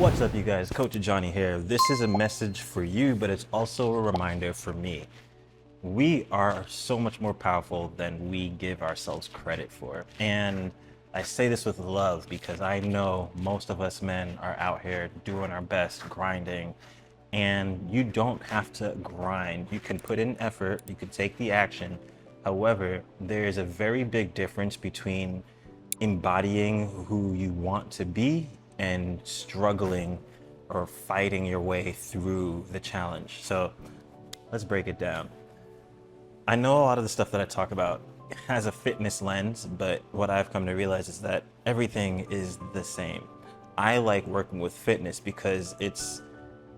What's up, you guys? Coach Johnny here. This is a message for you, but it's also a reminder for me. We are so much more powerful than we give ourselves credit for. And I say this with love because I know most of us men are out here doing our best, grinding, and you don't have to grind. You can put in effort, you can take the action. However, there is a very big difference between embodying who you want to be and struggling or fighting your way through the challenge. So let's break it down. I know a lot of the stuff that I talk about has a fitness lens, but what I've come to realize is that everything is the same. I like working with fitness because it's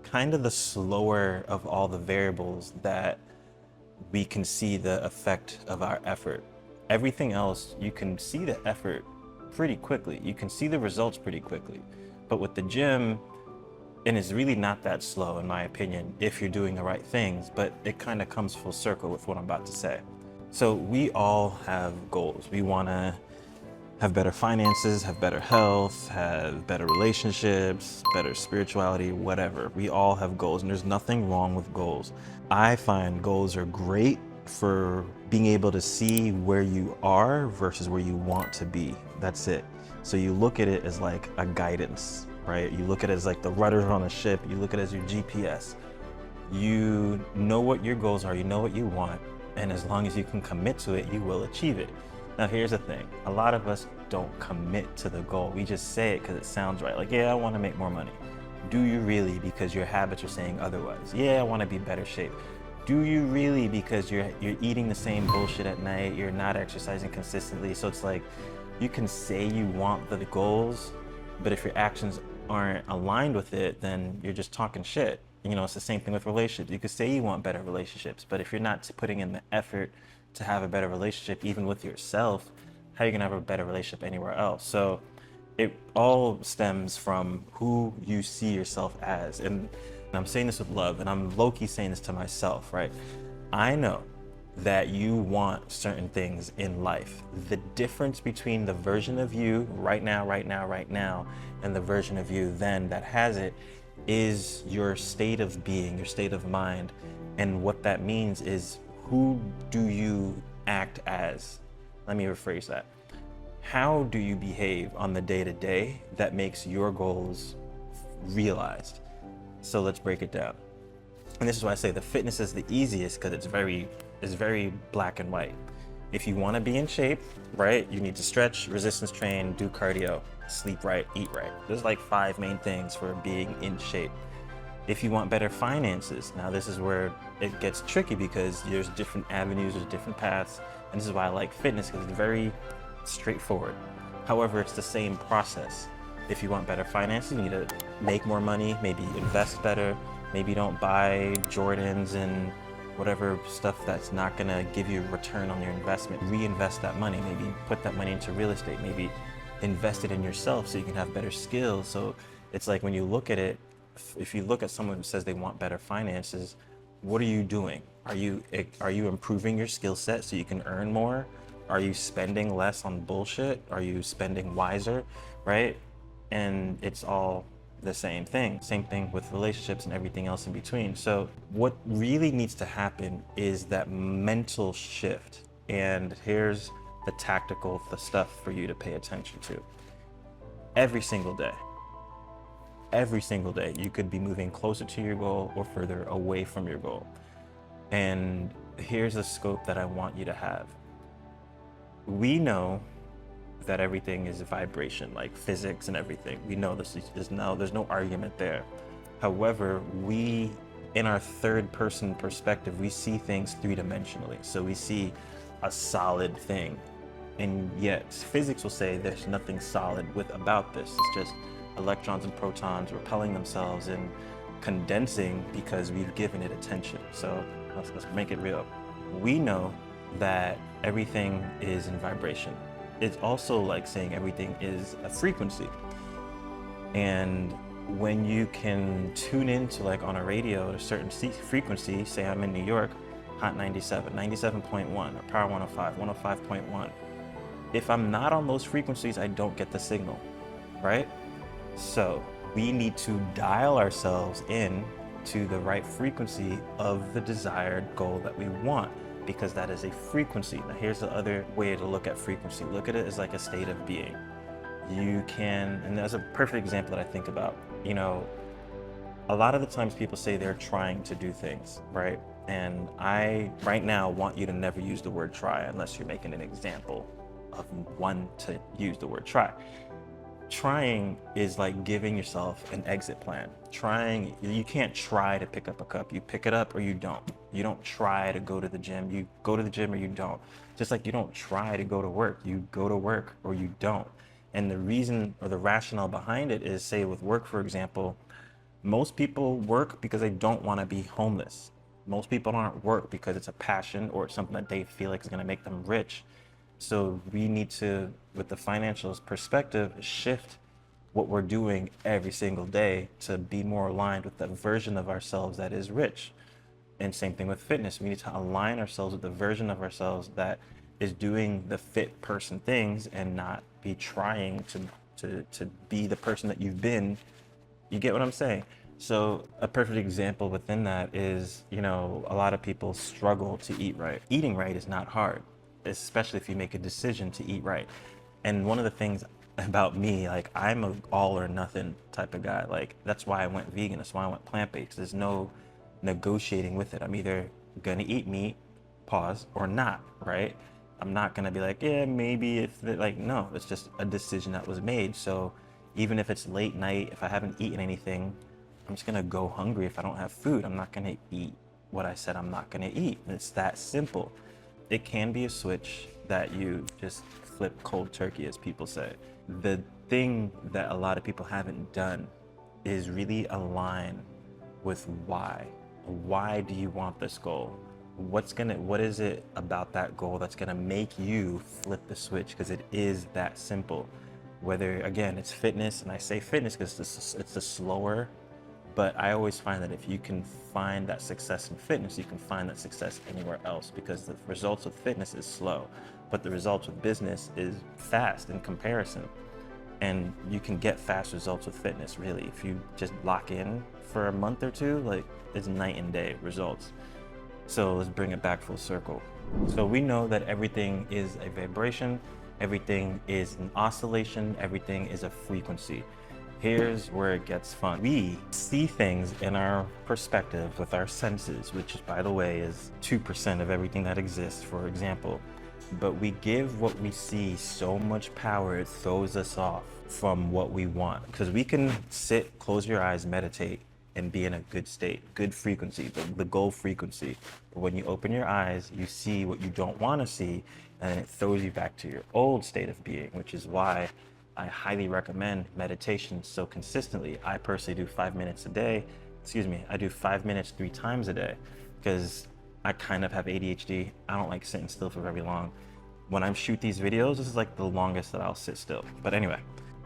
kind of the slower of all the variables that we can see the effect of our effort. Everything else, you can see the effort pretty quickly. You can see the results pretty quickly. But with the gym, and it's really not that slow in my opinion if you're doing the right things, but it kind of comes full circle with what I'm about to say. So we all have goals. We want to have better finances, have better health, have better relationships, better spirituality, whatever. We all have goals, and there's nothing wrong with goals. I find goals are great for being able to see where you are versus where you want to be. That's it. So you look at it as like a guidance, right? You look at it as like the rudder on a ship. You look at it as your GPS. You know what your goals are, you know what you want, and as long as you can commit to it, you will achieve it. Now, here's the thing. A lot of us don't commit to the goal. We just say it because it sounds right. Like, yeah, I want to make more money. Do you really? Because your habits are saying otherwise. Yeah, I want to be better shape. Do you really? Because you're eating the same bullshit at night. You're not exercising consistently. So it's like, you can say you want the goals, but if your actions aren't aligned with it, then you're just talking shit. You know, it's the same thing with relationships. You could say you want better relationships, but if you're not putting in the effort to have a better relationship, even with yourself, how are you gonna have a better relationship anywhere else? So it all stems from who you see yourself as. And I'm saying this with love, and I'm low-key saying this to myself, right? I know that you want certain things in life. The difference between the version of you right now, and the version of you then that has it is your state of being, your state of mind. And what that means is, who do you act as? Let me rephrase that. How do you behave on the day-to-day that makes your goals realized? So let's break it down. And this is why I say the fitness is the easiest, because it's very black and white. If you want to be in shape, right, you need to stretch, resistance train, do cardio, sleep right, eat right. There's like 5 main things for being in shape. If you want better finances, now this is where it gets tricky because there's different avenues, there's different paths, and this is why I like fitness, because it's very straightforward. However, it's the same process. If you want better finances, you need to make more money, maybe invest better, maybe don't buy Jordans and whatever stuff that's not gonna give you a return on your investment. Reinvest that money, maybe put that money into real estate, maybe invest it in yourself so you can have better skills. So it's like, when you look at it, if you look at someone who says they want better finances, what are you doing? Are you improving your skill set so you can earn more? Are you spending less on bullshit? Are you spending wiser, right? And it's all the same thing. Same thing with relationships and everything else in between. So what really needs to happen is that mental shift. And here's the tactical, the stuff for you to pay attention to. Every single day, you could be moving closer to your goal or further away from your goal. And here's the scope that I want you to have. We know that everything is a vibration, like physics and everything. We know there's no argument there. However, we, in our third person perspective, we see things 3-dimensionally. So we see a solid thing. And yet physics will say there's nothing solid about this. It's just electrons and protons repelling themselves and condensing because we've given it attention. So let's make it real. We know that everything is in vibration. It's also like saying everything is a frequency. And when you can tune into, like on a radio, a certain frequency, say I'm in New York, Hot 97, 97.1, or Power 105, 105.1. If I'm not on those frequencies, I don't get the signal, right? So We need to dial ourselves in to the right frequency of the desired goal that we want, because that is a frequency. Now, here's the other way to look at frequency. Look at it as like a state of being. You can, and there's a perfect example that I think about, a lot of the times people say they're trying to do things, right? And I, right now, want you to never use the word try unless you're making an example of one to use the word try. Trying is like giving yourself an exit plan. Trying, you can't try to pick up a cup. You pick it up or you don't. You don't try to go to the gym. You go to the gym or you don't. Just like you don't try to go to work. You go to work or you don't. And the reason or the rationale behind it is, say with work, for example, most people work because they don't want to be homeless. Most people aren't work because it's a passion or it's something that they feel like is going to make them rich. So we need to, with the financials perspective, shift what we're doing every single day to be more aligned with the version of ourselves that is rich. And same thing with fitness. We need to align ourselves with the version of ourselves that is doing the fit person things and not be trying to be the person that you've been. You get what I'm saying? So a perfect example within that is, a lot of people struggle to eat right. Eating right is not hard, especially if you make a decision to eat right. And one of the things about me, like I'm a all or nothing type of guy. Like that's why I went vegan. That's why I went plant-based. There's no negotiating with it. I'm either gonna eat meat, pause, or not, right? I'm not gonna be like, yeah, maybe if like, no, it's just a decision that was made. So even if it's late night, if I haven't eaten anything, I'm just gonna go hungry if I don't have food. I'm not gonna eat what I said I'm not gonna eat. It's that simple. It can be a switch that you just flip cold turkey, as people say. The thing that a lot of people haven't done is really align with why. Why do you want this goal? What is it about that goal that's gonna make you flip the switch? Because it is that simple. Whether, again, it's fitness, and I say fitness because it's the slower, but I always find that if you can find that success in fitness, you can find that success anywhere else, because the results of fitness is slow, but the results of business is fast in comparison. And you can get fast results with fitness, really. If you just lock in for a month or two, like it's night and day results. So let's bring it back full circle. So we know that everything is a vibration, everything is an oscillation, everything is a frequency. Here's where it gets fun. We see things in our perspective with our senses, which, by the way, is 2% of everything that exists, for example. But we give what we see so much power, it throws us off from what we want. Because we can sit, close your eyes, meditate, and be in a good state, good frequency, the goal frequency. But when you open your eyes, you see what you don't want to see, and it throws you back to your old state of being, which is why I highly recommend meditation so consistently. I personally do 5 minutes a day. I do 5 minutes 3 times a day, because I kind of have ADHD. I don't like sitting still for very long. When I shoot these videos, this is like the longest that I'll sit still. But anyway,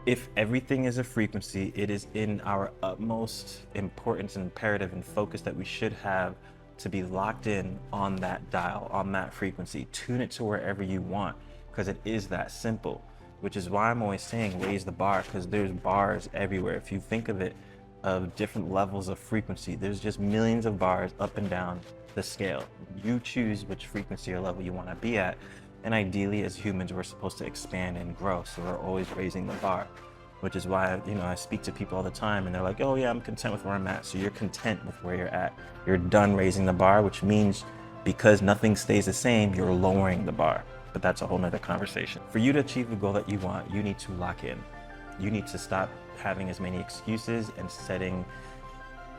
if everything is a frequency, it is in our utmost importance and imperative and focus that we should have to be locked in on that dial, on that frequency. Tune it to wherever you want, because it is that simple. Which is why I'm always saying raise the bar, because there's bars everywhere. If you think of it, of different levels of frequency, there's just millions of bars up and down the scale. You choose which frequency or level you want to be at. And ideally, as humans, we're supposed to expand and grow. So we're always raising the bar, which is why, I speak to people all the time and they're like, oh yeah, I'm content with where I'm at. So you're content with where you're at. You're done raising the bar, which means because nothing stays the same, you're lowering the bar. But that's a whole nother conversation. For you to achieve the goal that you want, you need to lock in. You need to stop having as many excuses and setting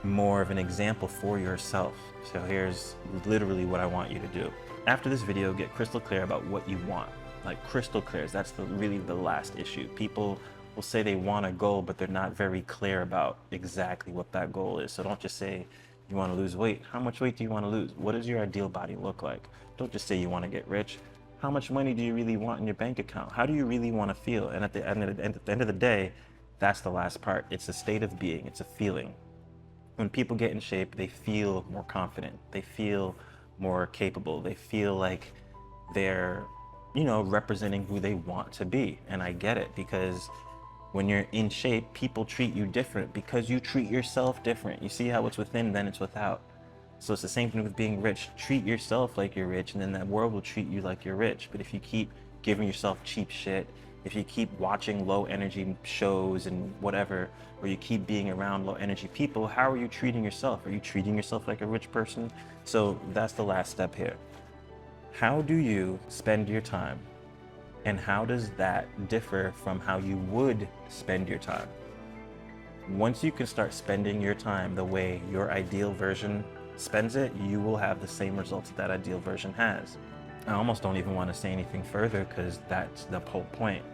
more of an example for yourself. So here's literally what I want you to do. After this video, get crystal clear about what you want. Like crystal clear, that's really the last issue. People will say they want a goal, but they're not very clear about exactly what that goal is. So don't just say you want to lose weight. How much weight do you want to lose? What does your ideal body look like? Don't just say you want to get rich. How much money do you really want in your bank account? How do you really want to feel? And at the end of the day, that's the last part. It's a state of being. It's a feeling. When people get in shape, they feel more confident. They feel more capable. They feel like they're, representing who they want to be. And I get it, because When you're in shape, people treat you different because you treat yourself different. You see how it's within, then it's without. So it's the same thing with being rich. Treat yourself like you're rich, and then that world will treat you like you're rich. But if you keep giving yourself cheap shit, if you keep watching low energy shows and whatever, or you keep being around low energy people, how are you treating yourself? Are you treating yourself like a rich person? So that's the last step here. How do you spend your time? And how does that differ from how you would spend your time? Once you can start spending your time the way your ideal version spends it, you will have the same results that ideal version has. I almost don't even want to say anything further because that's the whole point.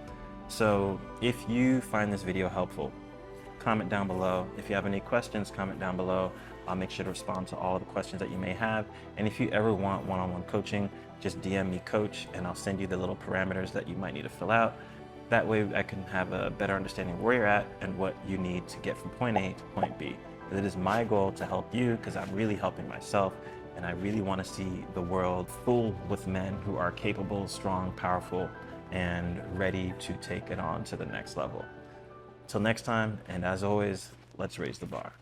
So if you find this video helpful, comment down below. If you have any questions, comment down below. I'll make sure to respond to all of the questions that you may have. And if you ever want one-on-one coaching, just DM me coach and I'll send you the little parameters that you might need to fill out. That way I can have a better understanding of where you're at and what you need to get from point A to point B. It is my goal to help you because I'm really helping myself, and I really want to see the world full with men who are capable, strong, powerful, and ready to take it on to the next level. Till next time, and as always, let's raise the bar.